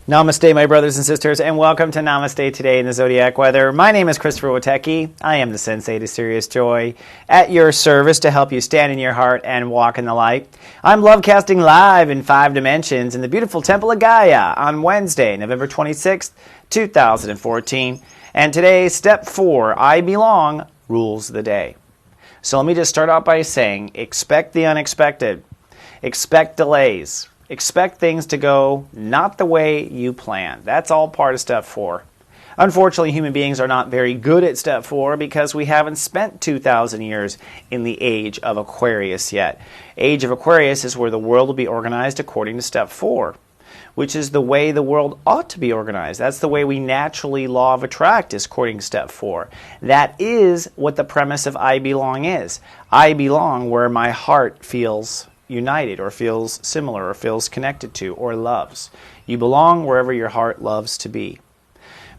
Namaste, my brothers and sisters, and welcome to Namaste Today in the Zodiac Weather. My name is Christopher Witecki. I am the Sensei to Sirius Joy, at your service to help you stand in your heart and walk in the light. I'm lovecasting live in 5 dimensions in the beautiful Temple of Gaia on Wednesday, November 26th, 2014. And today, Step 4, I Belong, rules the day. So let me just start out by saying, expect the unexpected. Expect delays. Expect things to go not the way you planned. That's all part of Step 4. Unfortunately, human beings are not very good at Step 4 because we haven't spent 2,000 years in the age of Aquarius yet. Age of Aquarius is where the world will be organized according to Step 4, which is the way the world ought to be organized. That's the way we naturally law of attract is according to Step 4. That is what the premise of I Belong is. I belong where my heart feels united or feels similar or feels connected to or loves. You belong wherever your heart loves to be.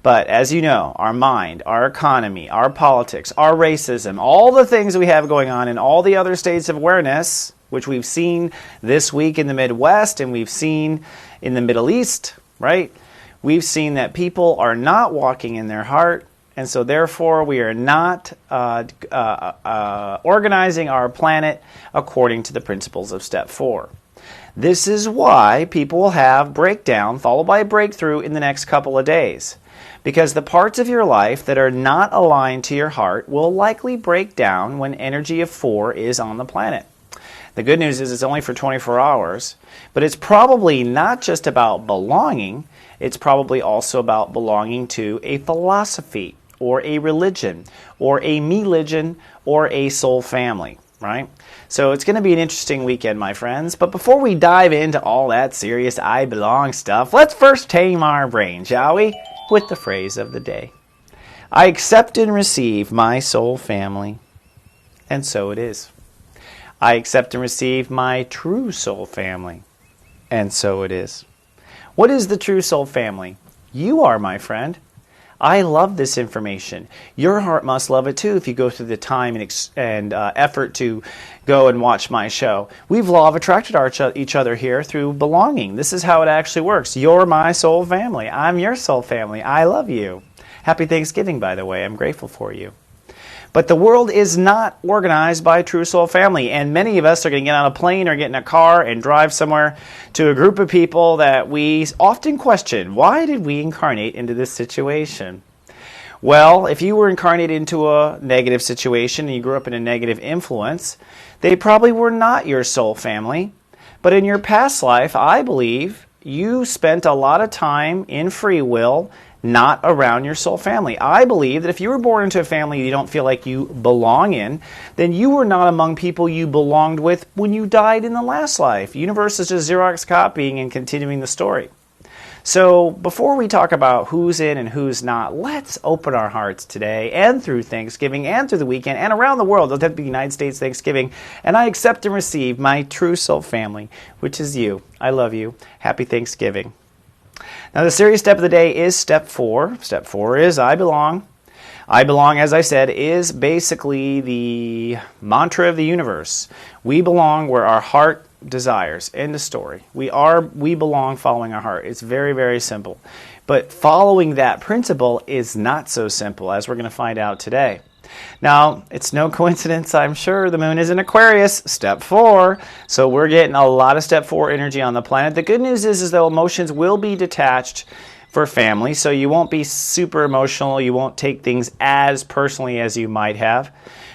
But as you know, our mind, our economy, our politics, our racism, all the things we have going on in all the other states of awareness, which we've seen this week in the Midwest and we've seen in the Middle East, right? We've seen that people are not walking in their heart, and so therefore we are not organizing our planet according to the principles of Step 4. This is why people will have breakdown followed by breakthrough in the next couple of days. Because the parts of your life that are not aligned to your heart will likely break down when energy of 4 is on the planet. The good news is it's only for 24 hours, but it's probably not just about belonging, it's probably also about belonging to a philosophy, or a religion, or a me-ligion, or a soul family, right? So it's going to be an interesting weekend, my friends. But before we dive into all that serious I belong stuff, let's first tame our brain, shall we? With the phrase of the day. I accept and receive my soul family, and so it is. I accept and receive my true soul family, and so it is. What is the true soul family? You are, my friend. I love this information. Your heart must love it too if you go through the time and effort to go and watch my show. We've law of attracted each other here through belonging. This is how it actually works. You're my soul family. I'm your soul family. I love you. Happy Thanksgiving, by the way. I'm grateful for you. But the world is not organized by true soul family, and many of us are going to get on a plane or get in a car and drive somewhere to a group of people that we often question, why did we incarnate into this situation? Well, if you were incarnated into a negative situation and you grew up in a negative influence, they probably were not your soul family. But in your past life, I believe you spent a lot of time in free will not around your soul family. I believe that if you were born into a family you don't feel like you belong in, then you were not among people you belonged with when you died in the last life. Universe is just Xerox copying and continuing the story. So before we talk about who's in and who's not, let's open our hearts today and through Thanksgiving and through the weekend and around the world. It'll have to be United States Thanksgiving. And I accept and receive my true soul family, which is you. I love you. Happy Thanksgiving. Now, the serious step of the day is Step 4. Step 4 is I belong. I belong, as I said, is basically the mantra of the universe. We belong where our heart desires. End of story. We belong following our heart. It's very, very simple. But following that principle is not so simple, as we're going to find out today. Now, it's no coincidence, I'm sure, the moon is in Aquarius, Step 4. So we're getting a lot of Step 4 energy on the planet. The good news is though emotions will be detached for family, so you won't be super emotional. You won't take things as personally as you might have.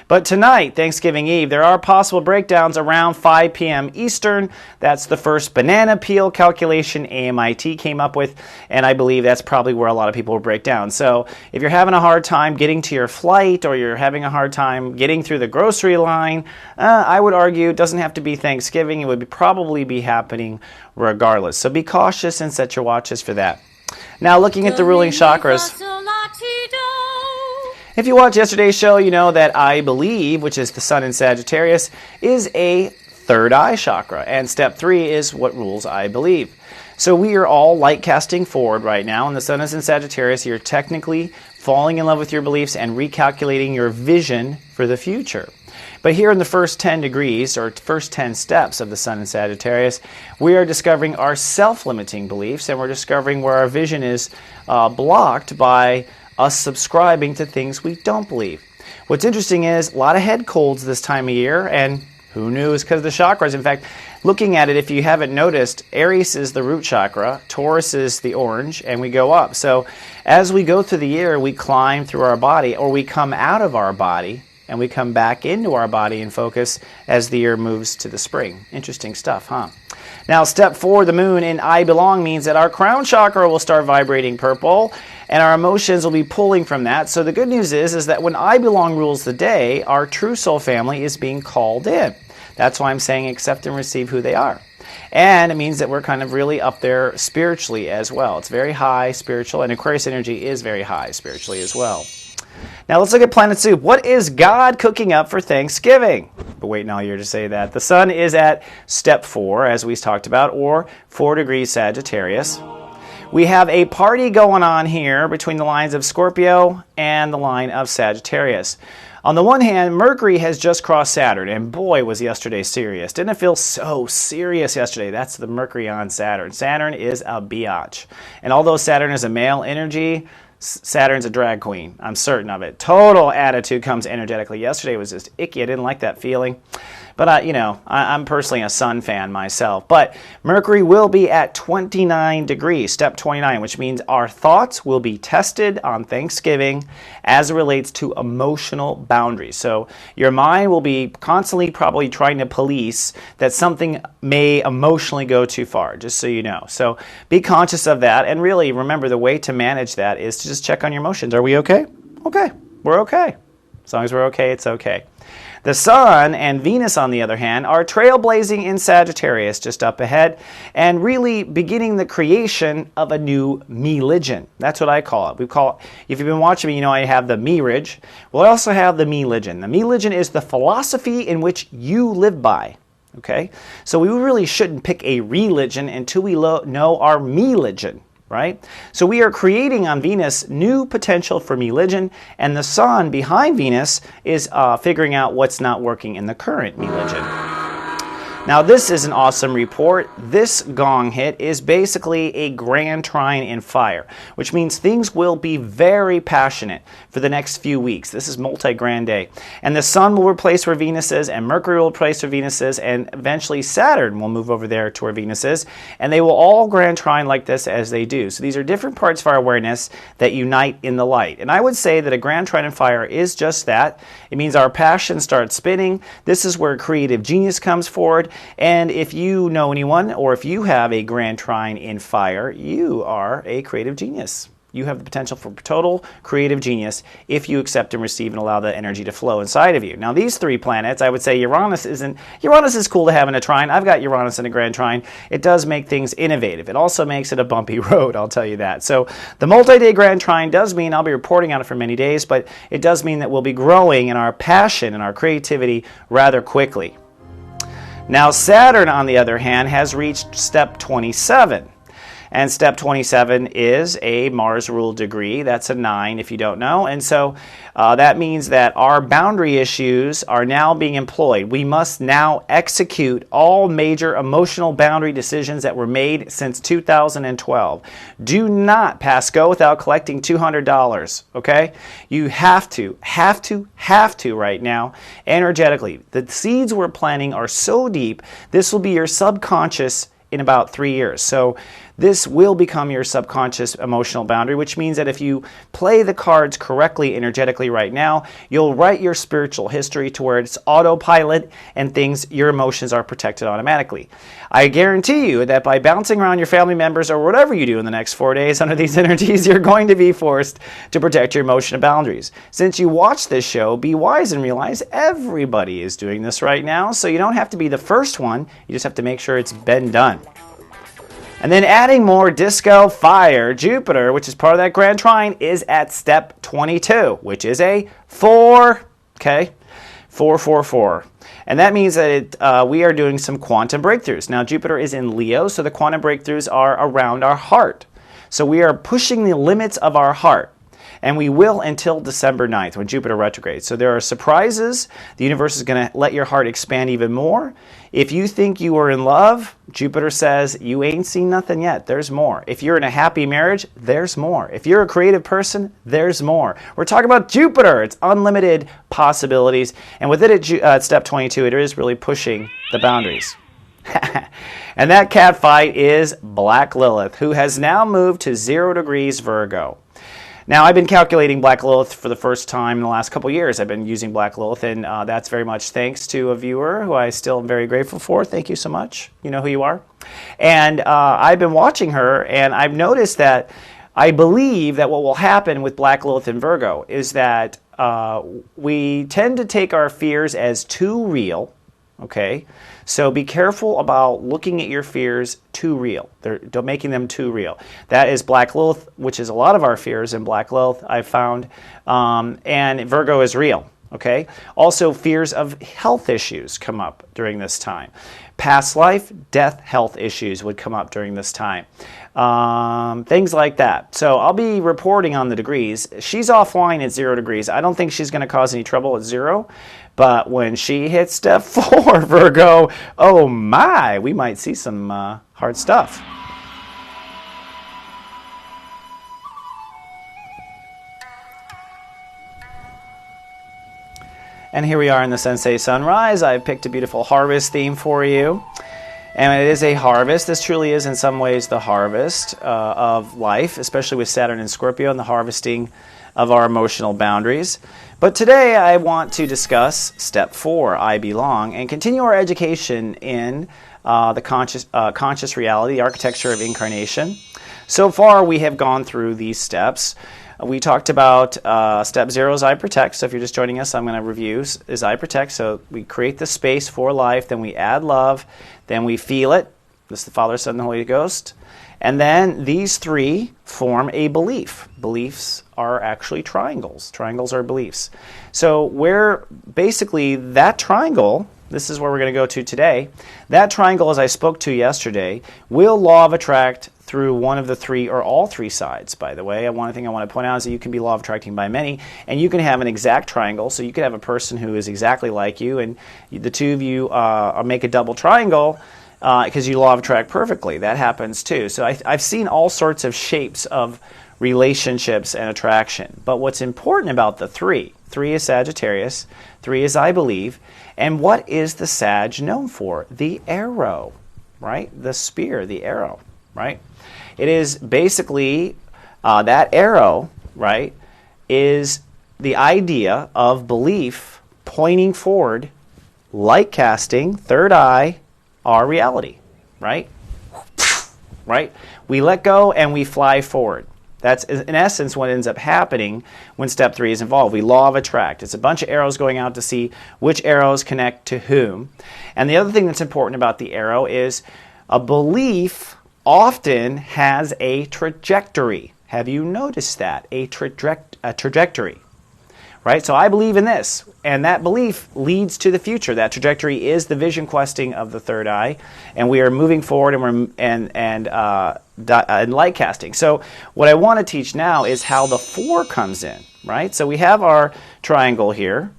But tonight, Thanksgiving Eve, there are possible breakdowns around 5 p.m. Eastern. That's the first banana peel calculation AMIT came up with, and I believe that's probably where a lot of people will break down. So if you're having a hard time getting to your flight or you're having a hard time getting through the grocery line, I would argue it doesn't have to be Thanksgiving. It would probably be happening regardless. So be cautious and set your watches for that. Now, looking at the ruling chakras. If you watched yesterday's show, you know that I believe, which is the sun in Sagittarius, is a third eye chakra. And step 3 is what rules I believe. So we are all light casting forward right now, and the sun is in Sagittarius. You're technically falling in love with your beliefs and recalculating your vision for the future. But here in the first 10 degrees, or first 10 steps of the sun in Sagittarius, we are discovering our self-limiting beliefs, and we're discovering where our vision is blocked by us subscribing to things we don't believe. What's interesting is a lot of head colds this time of year, and who knew it's because of the chakras. In fact, looking at it, if you haven't noticed, Aries is the root chakra, Taurus is the orange, and we go up. So as we go through the year, we climb through our body, or we come out of our body, and we come back into our body and focus as the year moves to the spring. Interesting stuff, huh? Now, step 4, the moon in I belong means that our crown chakra will start vibrating purple, and our emotions will be pulling from that. So the good news is that when I belong rules the day, our true soul family is being called in. That's why I'm saying accept and receive who they are. And it means that we're kind of really up there spiritually as well. It's very high spiritual, and Aquarius energy is very high spiritually as well. Now let's look at Planet Soup. What is God cooking up for Thanksgiving? But waiting all year to say that. The sun is at step 4, as we talked about, or 4 degrees Sagittarius. We have a party going on here between the lines of Scorpio and the line of Sagittarius. On the one hand, Mercury has just crossed Saturn, and boy, was yesterday serious. Didn't it feel so serious yesterday? That's the Mercury on Saturn. Saturn is a biatch. And although Saturn is a male energy, Saturn's a drag queen. I'm certain of it. Total attitude comes energetically. Yesterday was just icky. I didn't like that feeling. But, I'm personally a sun fan myself. But Mercury will be at 29 degrees, step 29, which means our thoughts will be tested on Thanksgiving as it relates to emotional boundaries. So your mind will be constantly probably trying to police that something may emotionally go too far, just so you know. So be conscious of that. And really, remember, the way to manage that is to just check on your emotions. Are we okay? Okay. We're okay. As long as we're okay, it's okay. The Sun and Venus, on the other hand, are trailblazing in Sagittarius just up ahead and really beginning the creation of a new me-ligion. That's what I call it. We call it, if you've been watching me, you know I have the me-ridge. Well, I also have the me-ligion. The me-ligion is the philosophy in which you live by. Okay? So we really shouldn't pick a religion until we know our me-ligion. Right? So we are creating on Venus new potential for me-ligion, and the sun behind Venus is figuring out what's not working in the current me-ligion. Now this is an awesome report. This gong hit is basically a grand trine in fire, which means things will be very passionate for the next few weeks. This is multi-grand day. And the sun will replace where Venus is, and Mercury will replace where Venus is, and eventually Saturn will move over there to where Venus is, and they will all grand trine like this as they do. So these are different parts of our awareness that unite in the light. And I would say that a grand trine in fire is just that. It means our passion starts spinning. This is where creative genius comes forward. And if you know anyone, or if you have a grand trine in fire, you are a creative genius. You have the potential for total creative genius if you accept and receive and allow the energy to flow inside of you. Now, these 3 planets, I would say Uranus is cool to have in a trine. I've got Uranus in a grand trine. It does make things innovative. It also makes it a bumpy road, I'll tell you that. So the multi-day grand trine does mean I'll be reporting on it for many days, but it does mean that we'll be growing in our passion and our creativity rather quickly. Now, Saturn, on the other hand, has reached step 27. And step 27 is a Mars-ruled degree. That's a 9 if you don't know. And so that means that our boundary issues are now being employed. We must now execute all major emotional boundary decisions that were made since 2012. Do not pass go without collecting $200, okay? You have to right now, energetically. The seeds we're planting are so deep, this will be your subconscious in about 3 years. So this will become your subconscious emotional boundary, which means that if you play the cards correctly energetically right now, you'll write your spiritual history to where it's autopilot and your emotions are protected automatically. I guarantee you that by bouncing around your family members or whatever you do in the next 4 days under these energies, you're going to be forced to protect your emotional boundaries. Since you watch this show, be wise and realize everybody is doing this right now, so you don't have to be the first one. You just have to make sure it's been done. And then adding more disco fire, Jupiter, which is part of that grand trine, is at step 22, which is a 4, okay? 4, 4, 4. And that means that we are doing some quantum breakthroughs. Now, Jupiter is in Leo, so the quantum breakthroughs are around our heart. So we are pushing the limits of our heart. And we will until December 9th when Jupiter retrogrades. So there are surprises. The universe is going to let your heart expand even more. If you think you are in love, Jupiter says you ain't seen nothing yet. There's more. If you're in a happy marriage, there's more. If you're a creative person, there's more. We're talking about Jupiter. It's unlimited possibilities. And with it at step 22, it is really pushing the boundaries. And that cat fight is Black Lilith, who has now moved to 0 degrees Virgo. Now, I've been calculating Black Lilith for the first time in the last couple years. I've been using Black Lilith, and that's very much thanks to a viewer who I still am very grateful for. Thank you so much. You know who you are. And I've been watching her, and I've noticed that I believe that what will happen with Black Lilith and Virgo is that we tend to take our fears as too real, okay? So be careful about looking at your fears too real. They're making them too real. That is Black Lilith, which is a lot of our fears in Black Lilith, I've found. And Virgo is real, okay? Also, fears of health issues come up during this time. Past life, death, health issues would come up during this time. Things like that. So I'll be reporting on the degrees. She's offline at 0 degrees. I don't think she's going to cause any trouble at 0. But when she hits step 4, Virgo, oh my, we might see some hard stuff. And here we are in the Sensei Sunrise. I've picked a beautiful harvest theme for you. And it is a harvest. This truly is in some ways the harvest of life, especially with Saturn and Scorpio and the harvesting of our emotional boundaries. But today I want to discuss step 4, I belong, and continue our education in the conscious reality, the architecture of incarnation. So far we have gone through these steps. We talked about step 0 is I protect. So if you're just joining us, I'm going to review is I protect. So we create the space for life, then we add love, then we feel it. This is the Father, Son, and the Holy Ghost. And then these 3 form a belief. Beliefs are actually triangles. Triangles are beliefs. So where basically that triangle, this is where we're going to go to today, that triangle, as I spoke to yesterday, will law of attract through one of the 3 or all 3 sides, by the way. One thing I want to point out is that you can be law of attracting by many, and you can have an exact triangle. So you could have a person who is exactly like you, and the 2 of you make a double triangle, because you law of attract perfectly. That happens too. So I've seen all sorts of shapes of relationships and attraction. But what's important about the 3 is Sagittarius, 3 is I believe, and what is the Sag known for? The arrow, right? The spear, the arrow, right? It is basically that arrow, right, is the idea of belief pointing forward, light casting, third eye, our reality, right? Right? We let go and we fly forward. That's, in essence, what ends up happening when step 3 is involved. We law of attract. It's a bunch of arrows going out to see which arrows connect to whom. And the other thing that's important about the arrow is a belief often has a trajectory. Have you noticed that? A trajectory. Right? So I believe in this, and that belief leads to the future. That trajectory is the vision questing of the third eye, and we are moving forward and light casting. So what I want to teach now is how the 4 comes in, right? So we have our triangle here,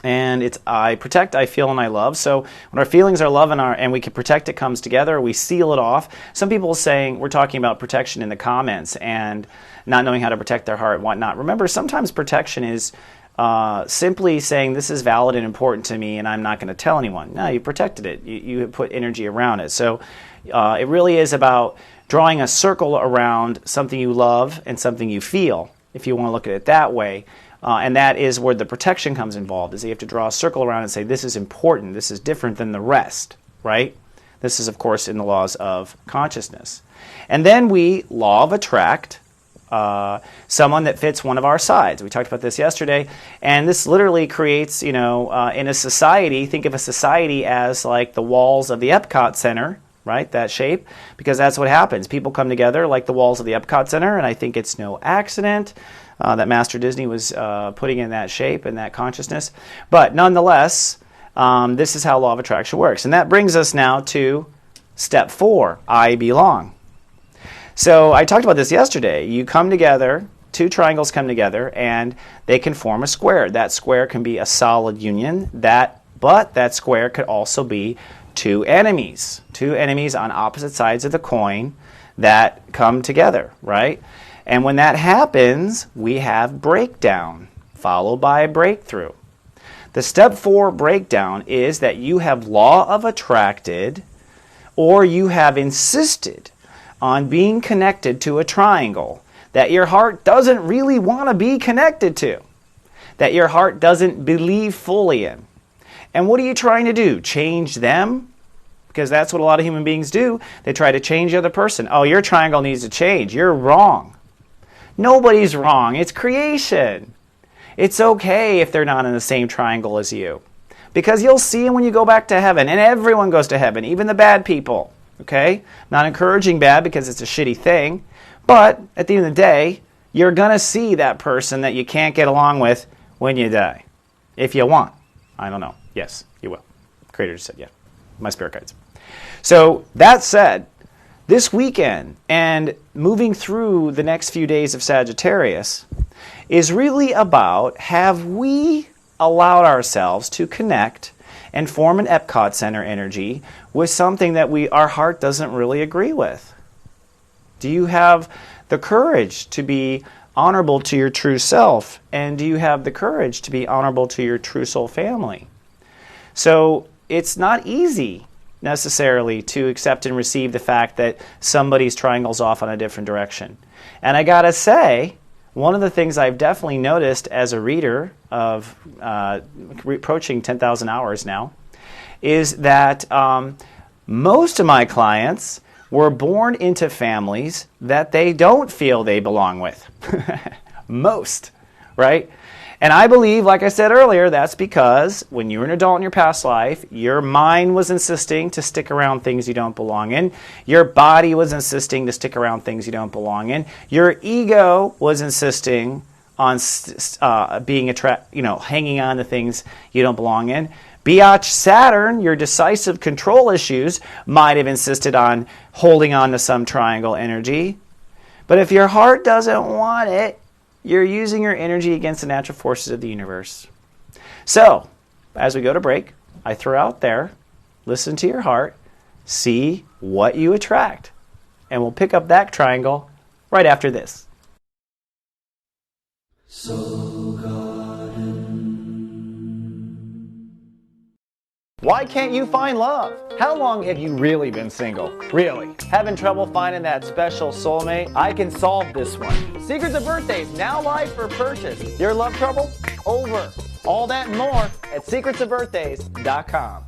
and it's I protect, I feel, and I love. So when our feelings are love and we can protect, it comes together, we seal it off. Some people are saying, we're talking about protection in the comments, and not knowing how to protect their heart and whatnot. Remember, sometimes protection is simply saying this is valid and important to me and I'm not going to tell anyone. No, you protected it. You put energy around it. So it really is about drawing a circle around something you love and something you feel, if you want to look at it that way. And that is where the protection comes involved, is you have to draw a circle around and say this is important, this is different than the rest, right? This is, of course, in the laws of consciousness. And then we law of attract someone that fits one of our sides. We talked about this yesterday, and this literally creates, in a society, think of a society as like the walls of the Epcot Center, right, that shape, because that's what happens. People come together like the walls of the Epcot Center, and I think it's no accident that Master Disney was putting in that shape and that consciousness. But nonetheless, this is how law of attraction works. And that brings us now to step 4, I belong. So I talked about this yesterday. You come together, two triangles come together, and they can form a square. That square can be a solid union, but that square could also be two enemies on opposite sides of the coin that come together, right? And when that happens, we have breakdown, followed by breakthrough. The step 4 breakdown is that you have law of attracted, or you have insisted on being connected to a triangle that your heart doesn't really want to be connected to, that your heart doesn't believe fully in. And what are you trying to do? Change them? Because that's what a lot of human beings do. They try to change the other person. Oh, your triangle needs to change. You're wrong. Nobody's wrong. It's creation. It's okay if they're not in the same triangle as you. Because you'll see them when you go back to heaven. And everyone goes to heaven, even the bad people. Okay? Not encouraging bad because it's a shitty thing. But at the end of the day, you're going to see that person that you can't get along with when you die. If you want. I don't know. Yes, you will. Creator just said, yeah. My spirit guides. So that said, this weekend and moving through the next few days of Sagittarius is really about, have we allowed ourselves to connect and form an Epcot Center energy with something that our heart doesn't really agree with? Do you have the courage to be honorable to your true self? And do you have the courage to be honorable to your true soul family? So it's not easy necessarily to accept and receive the fact that somebody's triangle's off on a different direction. And I gotta say, one of the things I've definitely noticed as a reader of approaching 10,000 hours now is that most of my clients were born into families that they don't feel they belong with. Most, right? And I believe, like I said earlier, that's because when you were an adult in your past life, your mind was insisting to stick around things you don't belong in. Your body was insisting to stick around things you don't belong in. Your ego was insisting on hanging on to things you don't belong in. Biatch Saturn, your decisive control issues, might have insisted on holding on to some triangle energy. But if your heart doesn't want it, you're using your energy against the natural forces of the universe. So, as we go to break, I throw out there, listen to your heart, see what you attract. And we'll pick up that triangle right after this. Why can't you find love? How long have you really been single? Really? Having trouble finding that special soulmate? I can solve this one. Secrets of Birthdays, now live for purchase. Your love trouble? Over. All that and more at secretsofbirthdays.com.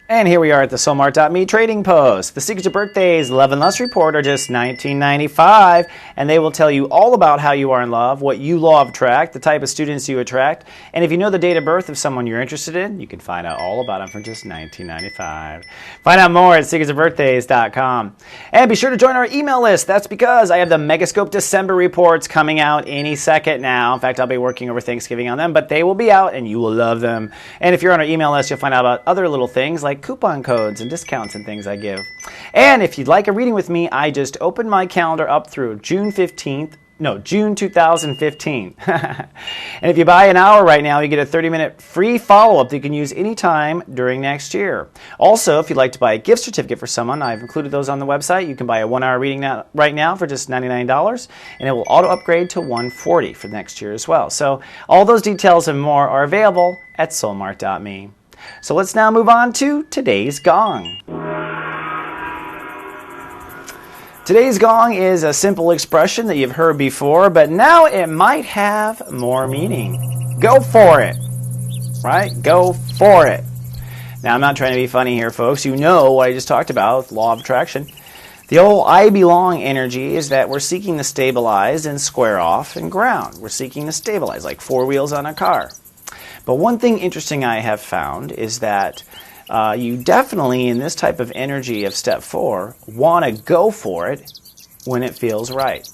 And here we are at the soulmart.me trading post. The Secrets of Birthdays Love and Lust Report are just $19.95, and they will tell you all about how you are in love, what you law of attract, the type of students you attract, and if you know the date of birth of someone you're interested in, you can find out all about them for just $19.95. Find out more at secretsofbirthdays.com. And be sure to join our email list. That's because I have the Megascope December reports coming out any second now. In fact, I'll be working over Thanksgiving on them, but they will be out, and you will love them. And if you're on our email list, you'll find out about other little things like coupon codes and discounts and things I give. And if you'd like a reading with me, I just opened my calendar up through June 2015. And if you buy an hour right now, you get a 30-minute free follow-up that you can use anytime during next year. Also, if you'd like to buy a gift certificate for someone, I've included those on the website. You can buy a 1-hour reading right now for just $99, and it will auto-upgrade to $140 for next year as well. So all those details and more are available at soulmart.me. So let's now move on to today's gong. Today's gong is a simple expression that you've heard before, but now it might have more meaning. Go for it. Right? Go for it. Now, I'm not trying to be funny here, folks. You know what I just talked about, law of attraction. The old I belong energy is that we're seeking to stabilize and square off and ground. We're seeking to stabilize, like four wheels on a car. But one thing interesting I have found is that you definitely, in this type of energy of step 4, want to go for it when it feels right.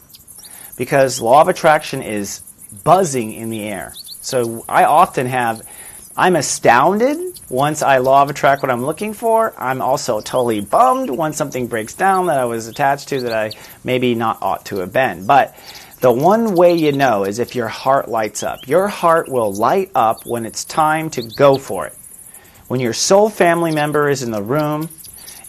because law of attraction is buzzing in the air. So I'm astounded once I law of attract what I'm looking for. I'm also totally bummed when something breaks down that I was attached to that I maybe not ought to have been. But the one way you know is if your heart lights up. Your heart will light up when it's time to go for it. When your soul family member is in the room,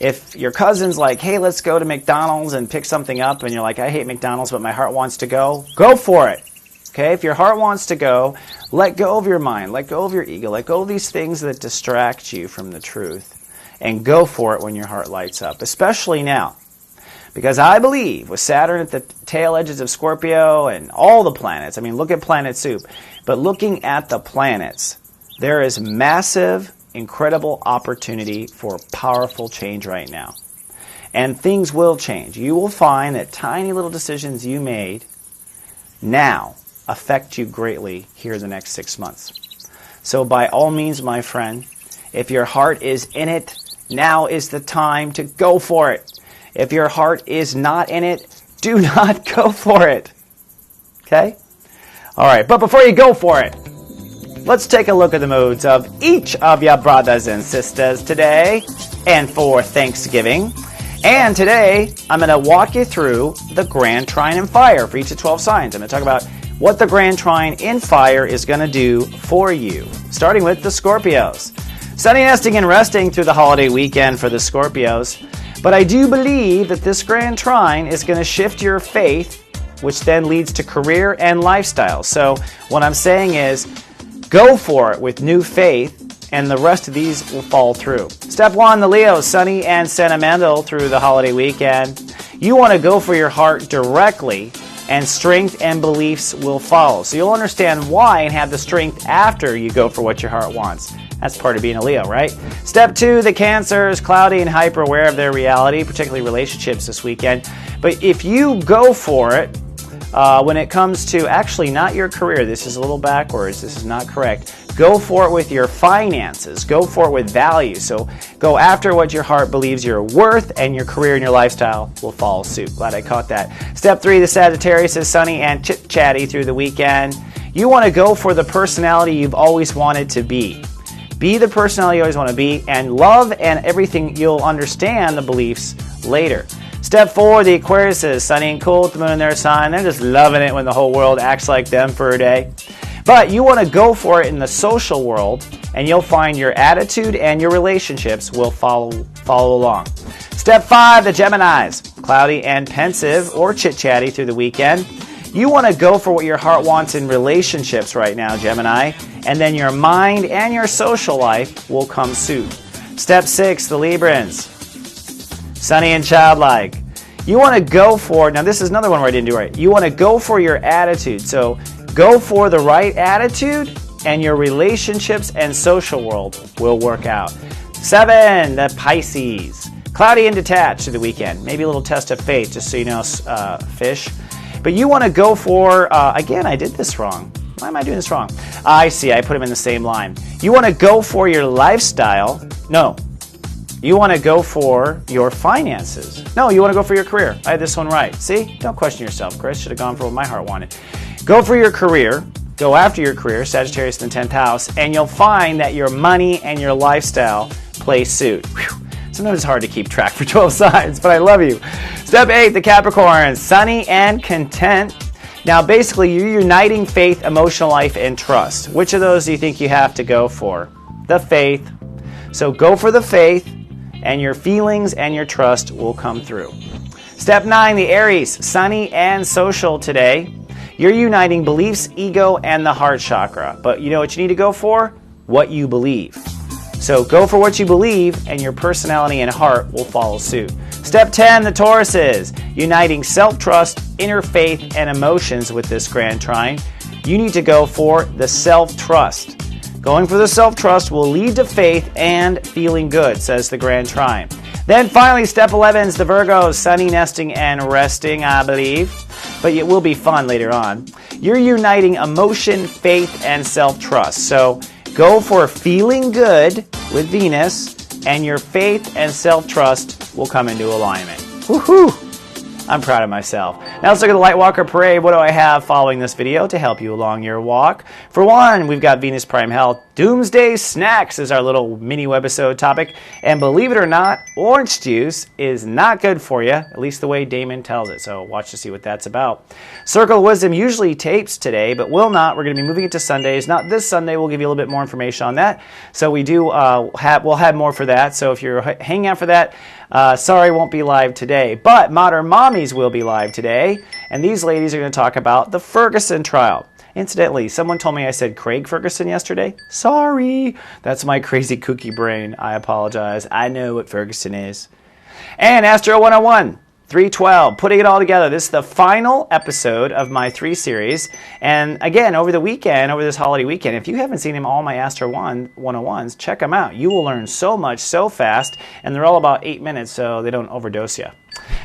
if your cousin's like, hey, let's go to McDonald's and pick something up, and you're like, I hate McDonald's, but my heart wants to go for it. Okay, if your heart wants to go, let go of your mind, let go of your ego, let go of these things that distract you from the truth, and go for it when your heart lights up, especially now. Because I believe with Saturn at the tail edges of Scorpio and all the planets, I mean, look at Planet Soup, but looking at the planets, there is massive, incredible opportunity for powerful change right now. And things will change. You will find that tiny little decisions you made now affect you greatly here in the next 6 months. So by all means, my friend, if your heart is in it, now is the time to go for it. If your heart is not in it, do not go for it. Okay? All right, but before you go for it, let's take a look at the moods of each of your brothers and sisters today and for Thanksgiving. And today, I'm going to walk you through the Grand Trine in Fire for each of 12 signs. I'm going to talk about what the Grand Trine in Fire is going to do for you, starting with the Scorpios. Sunny nesting and resting through the holiday weekend for the Scorpios. But I do believe that this Grand Trine is going to shift your faith, which then leads to career and lifestyle. So what I'm saying is, go for it with new faith, and the rest of these will fall through. Step 1, the Leos, sunny and sentimental through the holiday weekend. You want to go for your heart directly, and strength and beliefs will follow. So you'll understand why and have the strength after you go for what your heart wants. That's part of being a Leo, right? Step 2, the Cancers, cloudy and hyper aware of their reality, particularly relationships this weekend. But if you go for it, when it comes to actually not your career, this is a little backwards, this is not correct. Go for it with your finances. Go for it with value. So go after what your heart believes you're worth, and your career and your lifestyle will follow suit. Glad I caught that. Step 3, the Sagittarius is sunny and chit-chatty through the weekend. You want to go for the personality you've always wanted to be. Be the personality you always want to be, and love and everything, you'll understand the beliefs later. Step 4, the Aquarius is sunny and cool with the moon in their sign. They're just loving it when the whole world acts like them for a day. But you want to go for it in the social world, and you'll find your attitude and your relationships will follow along. Step 5, the Geminis, cloudy and pensive or chit-chatty through the weekend. You want to go for what your heart wants in relationships right now, Gemini, and then your mind and your social life will come suit. Step 6, the Librans, sunny and childlike. You want to go for, now this is another one where I didn't do right. You want to go for your attitude. So go for the right attitude, and your relationships and social world will work out. 7, the Pisces, cloudy and detached through the weekend. Maybe a little test of faith, just so you know, fish. But you want to go for, again, I did this wrong. Why am I doing this wrong? I see, I put them in the same line. You want to go for your lifestyle. No. You want to go for your finances. No, you want to go for your career. I had this one right. See? Don't question yourself, Chris. Should have gone for what my heart wanted. Go for your career. Go after your career, Sagittarius in the 10th house, and you'll find that your money and your lifestyle play suit. Whew. Sometimes it's hard to keep track for 12 signs, but I love you. Step 8, the Capricorn, sunny and content. Now, basically, you're uniting faith, emotional life, and trust. Which of those do you think you have to go for? The faith. So go for the faith, and your feelings and your trust will come through. Step 9, the Aries, sunny and social today. You're uniting beliefs, ego, and the heart chakra. But you know what you need to go for? What you believe. So go for what you believe, and your personality and heart will follow suit. Step 10, the Tauruses, uniting self-trust, inner faith, and emotions with this Grand Trine. You need to go for the self-trust. Going for the self-trust will lead to faith and feeling good, says the Grand Trine. Then finally, step 11 is the Virgos, sunny, nesting, and resting, I believe. But it will be fun later on. You're uniting emotion, faith, and self-trust. So go for feeling good with Venus, and your faith and self-trust will come into alignment. Woohoo! I'm proud of myself. Now let's look at the Lightwalker Parade. What do I have following this video to help you along your walk? For one, we've got Venus Prime Health. Doomsday Snacks is our little mini webisode topic. And believe it or not, orange juice is not good for you, at least the way Damon tells it. So watch to see what that's about. Circle of Wisdom usually tapes today, but will not. We're going to be moving it to Sundays. Not this Sunday. We'll give you a little bit more information on that. So we do we'll have more for that. So if you're hanging out for that, sorry, won't be live today. But Modern Mommies will be live today. And these ladies are going to talk about the Ferguson trial. Incidentally, someone told me I said Craig Ferguson yesterday. Sorry. That's my crazy kooky brain. I apologize. I know what Ferguson is. And Astro 101. 312, putting it all together. This is the final episode of my 3 series. And again, over the weekend, over this holiday weekend, if you haven't seen them, all my Astro 101s, check them out. You will learn so much so fast, and they're all about 8 minutes, so they don't overdose you.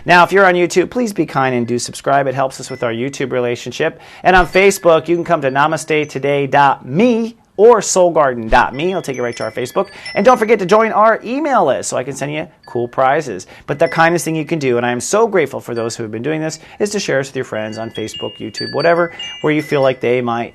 Now, if you're on YouTube, please be kind and do subscribe. It helps us with our YouTube relationship. And on Facebook, you can come to namastetoday.me or soulgarden.me. It'll take you right to our Facebook. And don't forget to join our email list so I can send you cool prizes. But the kindest thing you can do, and I am so grateful for those who have been doing this, is to share us with your friends on Facebook, YouTube, whatever, where you feel like they might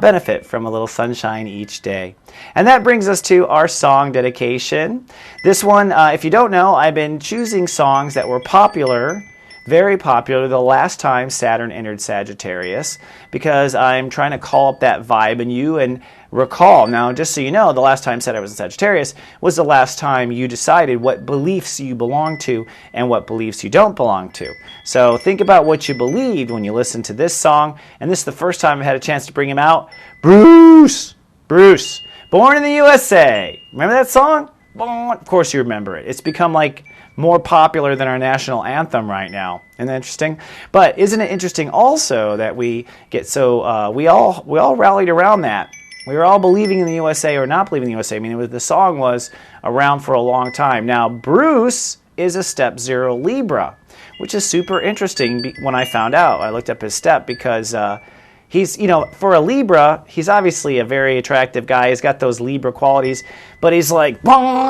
benefit from a little sunshine each day. And that brings us to our song dedication. This one, if you don't know, I've been choosing songs that were popular, very popular, the last time Saturn entered Sagittarius, because I'm trying to call up that vibe in you and recall. Now, just so you know, the last time Saturn was in Sagittarius was the last time you decided what beliefs you belong to and what beliefs you don't belong to. So think about what you believed when you listened to this song. And this is the first time I've had a chance to bring him out. Bruce, Born in the USA. Remember that song? Of course you remember it. It's become like more popular than our national anthem right now. Isn't that interesting? But isn't it interesting also that we get so we all rallied around that. We were all believing in the USA or not believing in the USA. I mean, the song was around for a long time. Now, Bruce is a step 0 Libra, which is super interesting when I found out. I looked up his step because he's, for a Libra, he's obviously a very attractive guy. He's got those Libra qualities, but he's like,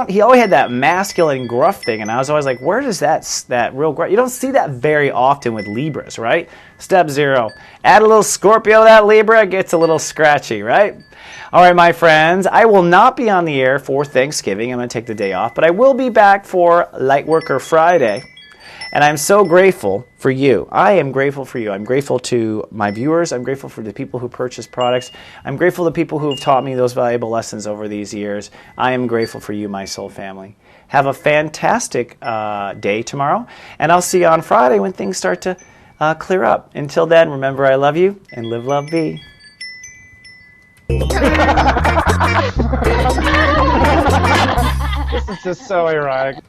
he always had that masculine gruff thing, and I was always like, where does that real gruff? You don't see that very often with Libras, right? Step 0. Add a little Scorpio to that Libra, it gets a little scratchy, right? All right, my friends, I will not be on the air for Thanksgiving. I'm going to take the day off, but I will be back for Lightworker Friday. And I'm so grateful for you. I am grateful for you. I'm grateful to my viewers. I'm grateful for the people who purchase products. I'm grateful to people who have taught me those valuable lessons over these years. I am grateful for you, my soul family. Have a fantastic day tomorrow, and I'll see you on Friday when things start to clear up. Until then, remember I love you, and live, love, be. This is just so ironic.